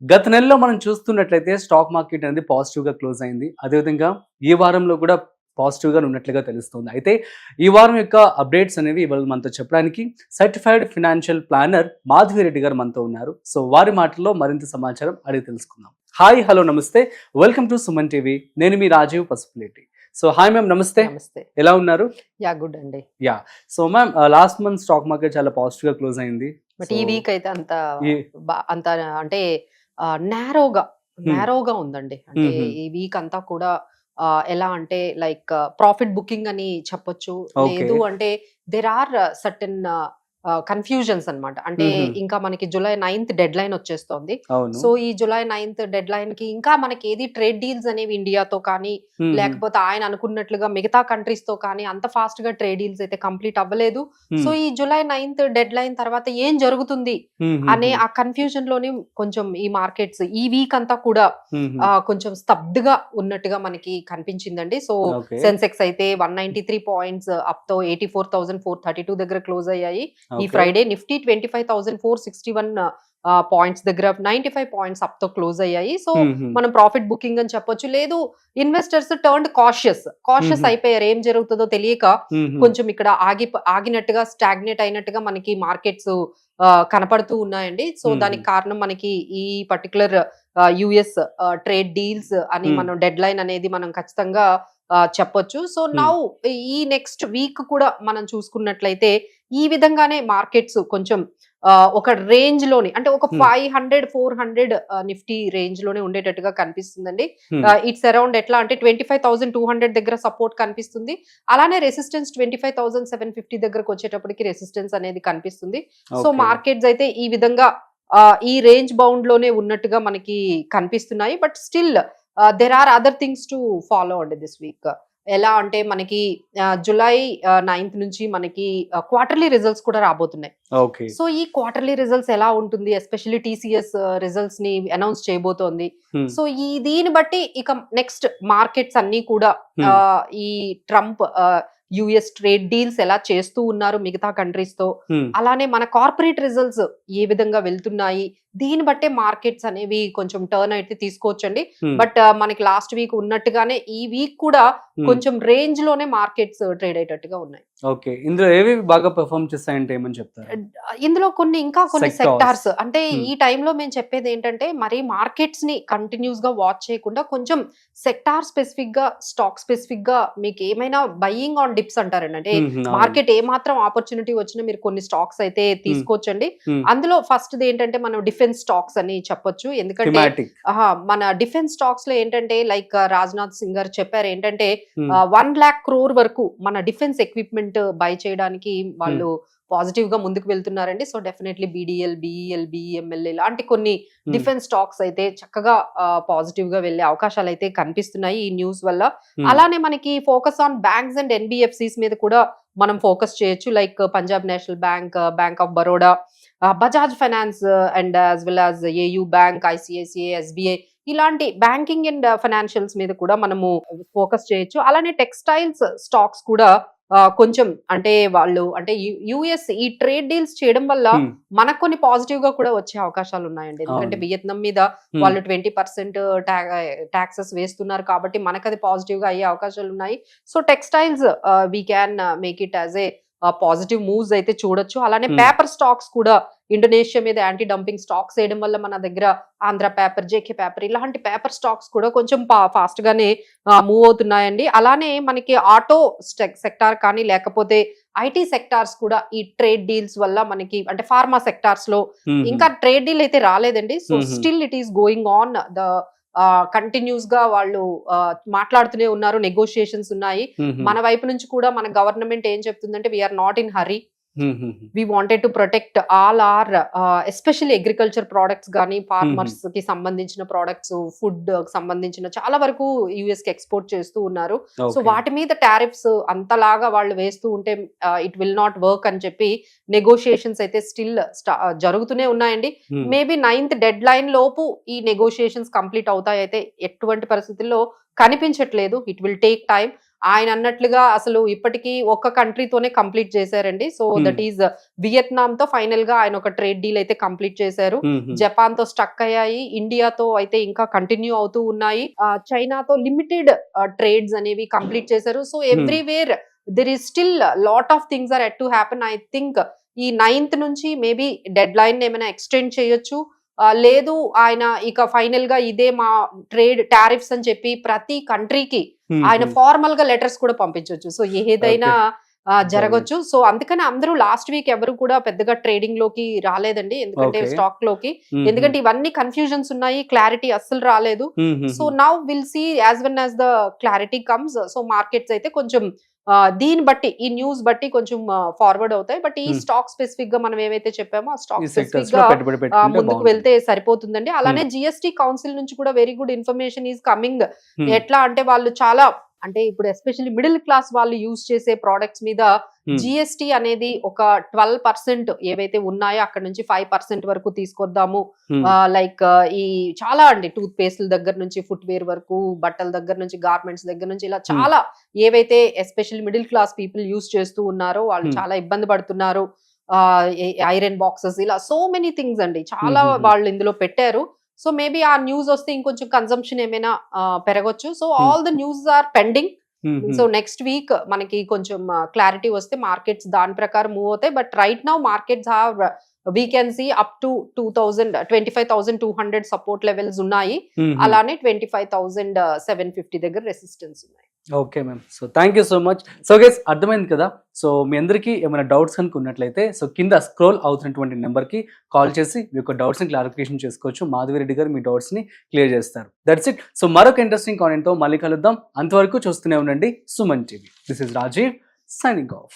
గత నెలలో మనం చూస్తున్నట్లయితే స్టాక్ మార్కెట్ అనేది పాజిటివ్‌గా క్లోజ్ అయింది. అదేవిధంగా ఈ వారంలో కూడా పాజిటివ్‌గానే ఉన్నట్లుగా తెలుస్తుంది. అయితే ఈ వారం యొక్క అప్డేట్స్ అనేవి ఇవాళ మనతో చెప్పడానికి certified financial planner Madhavi Reddy గారు మనతో ఉన్నారు. సో వారి మాటల్లో మరింత సమాచారం అడిగి తెలుసుకుందాం. హాయ్, హలో, నమస్తే. Welcome to Suman TV. నేను మీ Rajiv Pasupuleti. So hi ma'am, నమస్తే. నమస్తే. ఎలా ఉన్నారు? యా గుడ్ అండి. Yeah. So ma'am, last month stock market చాలా పాజిటివ్‌గా క్లోజ్ అయింది. బట్ ఈ వీక్ అయితే అంత ఈ- అంత అంటే నేరోగా ఉందండి. అంటే మ్మ్. ఈ వీక్ అంతా కూడా ఎలా అంటే లైక్ ప్రాఫిట్ బుకింగ్ అని చెప్పొచ్చు. Okay. లేదు అంటే దేర్ ఆర్ సర్టెన్ కన్ఫ్యూజన్స్ అన్నమాట. అంటే మ్మ్. ఇంకా మనకి జూలై 9th డెడ్ లైన్ వచ్చేస్తోంది. అవును. సో ఈ జూలై 9th డెడ్ లైన్ కి ఇంకా మనకి ఏది ట్రేడ్ డీల్స్ అనేవి ఇండియాతో కానీ మ్మ్. లేకపోతే ఆయన అనుకున్నట్లుగా మిగతా కంట్రీస్ తో కానీ అంత ఫాస్ట్ గా ట్రేడ్ డీల్స్ అయితే కంప్లీట్ అవ్వలేదు. మ్మ్. సో ఈ జూలై 9th డెడ్ లైన్ తర్వాత ఏం జరుగుతుంది మ్మ్. అనే ఆ కన్ఫ్యూజన్ లోని కొంచెం ఈ మార్కెట్స్ ఈ వీక్ అంతా కూడా మ్మ్. కొంచెం స్తబ్దుగా ఉన్నట్టుగా మనకి కనిపించిందండి. So Okay. సెన్సెక్స్ అయితే 193 పాయింట్స్ అప్ తో 84,432 దగ్గర క్లోజ్ అయ్యాయి. ఈ Okay. ఫ్రైడే నిఫ్టీ 25,461 పాయింట్స్ దగ్గర 95 పాయింట్స్ అప్ తో క్లోజ్ అయ్యాయి. సో మ్మ్. మనం ప్రాఫిట్ బుకింగ్ అని చెప్పొచ్చు. లేదు ఇన్వెస్టర్స్ టర్న్డ్ కాషియస్ మ్మ్. అయిపోయారు. ఏం జరుగుతుందో తెలియక మ్మ్. కొంచెం ఇక్కడ ఆగినట్టుగా స్టాగ్నేట్ అయినట్టుగా మనకి మార్కెట్స్ కనపడుతూ ఉన్నాయండి. సో మ్మ్. దానికి కారణం మనకి ఈ పర్టికులర్ యుఎస్ ట్రేడ్ డీల్స్ అని మ్మ్. మనం డెడ్ లైన్ అనేది మనం ఖచ్చితంగా చెప్పొచ్చు. సో నౌ ఈ నెక్స్ట్ వీక్ కూడా మనం చూసుకున్నట్లయితే ఈ విధంగానే మార్కెట్స్ కొంచెం ఒక రేంజ్ లోని అంటే ఒక 500-400 నిఫ్టీ రేంజ్ లోనే ఉండేటట్టుగా కనిపిస్తుందండి. ఇట్స్ అరౌండ్ ఎట్లా అంటే 25,200 దగ్గర సపోర్ట్ కనిపిస్తుంది. అలానే రెసిస్టెన్స్ 25,750 దగ్గరకు వచ్చేటప్పటికి రెసిస్టెన్స్ అనేది కనిపిస్తుంది. So Okay. మార్కెట్స్ అయితే ఈ విధంగా ఈ రేంజ్ బౌండ్ లోనే ఉన్నట్టుగా మనకి కనిపిస్తున్నాయి. But still there are other things to follow అండి దిస్ వీక్. ఎలా అంటే మనకి జూలై 9th నుంచి మనకి క్వార్టర్లీ రిజల్ట్స్ కూడా రాబోతున్నాయి. ఓకే. సో ఈ క్వార్టర్లీ రిజల్ట్స్ ఎలా ఉంటుంది, ఎస్పెషల్లీ టీసీఎస్ రిజల్ట్స్ ని అనౌన్స్ చేయబోతోంది. Hmm. సో దీన్ని బట్టి ఇక నెక్స్ట్ మార్కెట్స్ అన్ని కూడా Hmm. ఈ ట్రంప్ యుఎస్ ట్రేడ్ డీల్స్ ఎలా చేస్తూ ఉన్నారు మిగతా కంట్రీస్ తో, మ్మ్. అలానే మన కార్పొరేట్ రిజల్ట్స్ ఏ విధంగా వెళ్తున్నాయి, దీన్ని బట్టే మార్కెట్స్ అనేవి కొంచెం టర్న్ అయితే తీసుకోవచ్చండి. మ్మ్. బట్ మనకి లాస్ట్ వీక్ ఉన్నట్టుగానే ఈ వీక్ కూడా మ్మ్. కొంచెం రేంజ్ లోనే మార్కెట్స్ ట్రేడ్ అయ్యేటట్టుగా ఉన్నాయి. ఓకే. ఇందులో ఏవి బాగా పెర్ఫార్మ్ చేస్తాయంటే ఏమని చెప్తారు? ఇందులో కొన్ని Sectors. సెక్టార్స్ అంటే Hmm. ఈ టైంలో మేము చెప్పేది ఏంటంటే మరి మార్కెట్స్ ని కంటిన్యూస్ గా వాచ్ చేయకుండా కొంచెం సెక్టార్ స్పెసిఫిక్ గా స్టాక్ స్పెసిఫిక్ గా మీకు ఏమైనా బయింగ్ ఆన్ డిప్స్ అంటారండి. అంటే మ్మ్. అవును. మార్కెట్ ఏ మాత్రం ఆపర్చునిటీ వచ్చినా మీరు కొన్ని స్టాక్స్ అయితే తీసుకోవచ్చండి. మ్మ్. అందులో ఫస్ట్ ఏంటంటే మనం డిఫెన్స్ స్టాక్స్ అని చెప్పొచ్చు. ఎందుకంటే Thematic. మన డిఫెన్స్ స్టాక్స్ లో ఏంటంటే లైక్ రాజ్నాథ్ సింగ్ గారు చెప్పారు ఏంటంటే మ్మ్. 1 lakh crore వరకు మన డిఫెన్స్ ఎక్విప్మెంట్ బై చేయడానికి వాళ్ళు పాజిటివ్ గా ముందుకు వెళ్తున్నారండి. So definitely BDL, BEL, BEML ఇలాంటి కొన్ని డిఫెన్స్ స్టాక్స్ అయితే చక్కగా పాజిటివ్ గా వెళ్లే అవకాశాలు అయితే కనిపిస్తున్నాయి ఈ న్యూస్ వల్ల. మ్మ్. అలానే మనకి focus on banks and NBFCs మీద కూడా మనం ఫోకస్ చేయొచ్చు. Like Punjab national bank, bank of Baroda, Bajaj finance and as well as AU bank, ICICI, SBI ఇలాంటి బ్యాంకింగ్ అండ్ ఫైనాన్షియల్స్ మీద కూడా మనము ఫోకస్ చేయొచ్చు. అలానే టెక్స్టైల్స్ స్టాక్స్ కూడా కొంచెం అంటే వాళ్ళు అంటే యుఎస్ ఈ ట్రేడ్ డీల్స్ చేయడం వల్ల మ్మ్. మనకు కొన్ని పాజిటివ్ గా కూడా వచ్చే అవకాశాలు ఉన్నాయండి. ఎందుకంటే అవును. వియత్నాం మీద మ్మ్. వాళ్ళు 20% టాక్సెస్ వేస్తున్నారు కాబట్టి మనకు అది పాజిటివ్ గా అయ్యే అవకాశాలు ఉన్నాయి. So textiles we can make it as a positive moves అయితే చూడొచ్చు. అలానే Hmm. పేపర్ స్టాక్స్ కూడా ఇండోనేషియా మీద యాంటీ డంపింగ్ స్టాక్స్ వేయడం వల్ల మన దగ్గర ఆంధ్ర పేపర్, జేకే పేపర్ ఇలాంటి పేపర్ స్టాక్స్ కూడా కొంచెం ఫాస్ట్ గానే మూవ్ అవుతున్నాయండి. అలానే మనకి ఆటో సెక్టార్ కానీ లేకపోతే ఐటీ సెక్టార్స్ కూడా ఈ ట్రేడ్ డీల్స్ వల్ల మనకి అంటే ఫార్మా సెక్టార్స్ లో మ్మ్. ఇంకా ట్రేడ్ డీల్ అయితే రాలేదండి. So Mhm. Still it is going on the continuous గా వాళ్ళు మాట్లాడుతూనే ఉన్నారు. నెగోషియేషన్స్ ఉన్నాయి. మ్మ్. మన వైపు నుంచి కూడా మన గవర్నమెంట్ ఏం చెప్తుందంటే we are not in hurry. Hmm. we wanted to protect all our especially agriculture products గానీ ఫార్మర్స్ కి సంబంధించిన ప్రొడక్ట్స్, ఫుడ్ సంబంధించిన చాలా వరకు యుఎస్ కి ఎక్స్పోర్ట్ చేస్తూ ఉన్నారు. So Okay. వాటి మీద టారిఫ్స్ అంతలాగా వాళ్ళు వేస్తూ ఉంటే ఇట్ విల్ నాట్ వర్క్ అని చెప్పి నెగోషియేషన్స్ అయితే స్టిల్ జరుగుతూనే ఉన్నాయండి. మ్మ్. మేబీ 9th డెడ్ లైన్ లోపు ఈ నెగోషియేషన్స్ కంప్లీట్ అవుతాయి అయితే ఎటువంటి పరిస్థితుల్లో కనిపించట్లేదు. It will take time. ఆయన అన్నట్లుగా అసలు ఇప్పటికీ ఒక్క కంట్రీతోనే కంప్లీట్ చేశారండి. సో దట్ ఈస్ వియత్నాం తో ఫైనల్ గా ఆయన ఒక ట్రేడ్ డీల్ అయితే కంప్లీట్ చేశారు. జపాన్ తో స్టక్ అయ్యాయి, ఇండియాతో అయితే ఇంకా కంటిన్యూ అవుతూ ఉన్నాయి, చైనాతో లిమిటెడ్ ట్రేడ్స్ అనేవి కంప్లీట్ చేశారు. So everywhere there is still lot of things are yet to happen. I think ఈ 9th నుంచి మేబీ డెడ్ లైన్ ఏమైనా ఎక్స్టెండ్ చేయొచ్చు, లేదు ఆయన ఇక ఫైనల్ గా ఇదే మా ట్రేడ్ టారిఫ్స్ అని చెప్పి ప్రతి కంట్రీకి ఆయన ఫార్మల్ గా లెటర్స్ కూడా పంపించవచ్చు. సో ఏదైనా జరగచ్చు. సో అందుకని అందరూ లాస్ట్ వీక్ ఎవరు కూడా పెద్దగా ట్రేడింగ్ లోకి రాలేదండి, ఎందుకంటే స్టాక్ లోకి, ఎందుకంటే ఇవన్నీ కన్ఫ్యూజన్స్ ఉన్నాయి, క్లారిటీ అస్సలు రాలేదు. So now will see as when as the clarity comes. So markets అయితే కొంచెం దీన్ని బట్టి, ఈ న్యూస్ బట్టి కొంచెం ఫార్వర్డ్ అవుతాయి. బట్ ఈ స్టాక్ స్పెసిఫిక్ గా మనం ఏవైతే చెప్పామో ఆ స్టాక్ స్పెసిఫిక్ గా ముందుకు వెళ్తే సరిపోతుందండి. అలానే జిఎస్టీ కౌన్సిల్ నుంచి కూడా very good information is coming. ఎట్లా అంటే వాళ్ళు చాలా, అంటే ఇప్పుడు ఎస్పెషల్లీ మిడిల్ క్లాస్ వాళ్ళు యూజ్ చేసే ప్రోడక్ట్స్ మీద జిఎస్టీ అనేది ఒక 12% ఏవైతే ఉన్నాయో అక్కడ నుంచి 5% వరకు తీసుకొద్దాము. లైక్ ఈ చాలా అండి, టూత్ పేస్ట్ల దగ్గర నుంచి ఫుట్ వేర్ వరకు, బట్టల దగ్గర నుంచి గార్మెంట్స్ దగ్గర నుంచి, ఇలా చాలా ఏవైతే especially middle class people use చేస్తూ ఉన్నారో వాళ్ళు చాలా ఇబ్బంది పడుతున్నారు. ఐరన్ బాక్సెస్, ఇలా సో మెనీ థింగ్స్ అండి, చాలా వాళ్ళు ఇందులో పెట్టారు. సో మేబీ ఆ న్యూస్ వస్తే ఇంకొంచెం కన్సంప్షన్ ఏమైనా పెరగొచ్చు. So all the news are pending. So next week మనకి కొంచెం క్లారిటీ వస్తే మార్కెట్స్ దాని ప్రకారం మూవ్ అవుతాయి. But right now markets have we can see up to 25,200 support levels ఉన్నాయి, అలానే 25,750 దగ్గర రెసిస్టెన్స్ ఉన్నాయి. Okay ma'am, so thank you so much. So guys అర్థమైంది కదా. సో మీ అందరికీ ఏమైనా డౌట్స్ కనుక ఉన్నట్లయితే సో కింద స్క్రోల్ అవుతున్నటువంటి నెంబర్కి కాల్ చేసి మీ యొక్క డౌట్స్ని క్లారిఫికేషన్ చేసుకోవచ్చు. మాధవిరెడ్డి గారు మీ డౌట్స్ని క్లియర్ చేస్తారు. That's it. సో మరొక ఇంట్రెస్టింగ్ కాంటెంట్తో మళ్ళీ కలుద్దాం. అంతవరకు చూస్తూనే ఉండండి Suman TV. This is Rajeev signing of.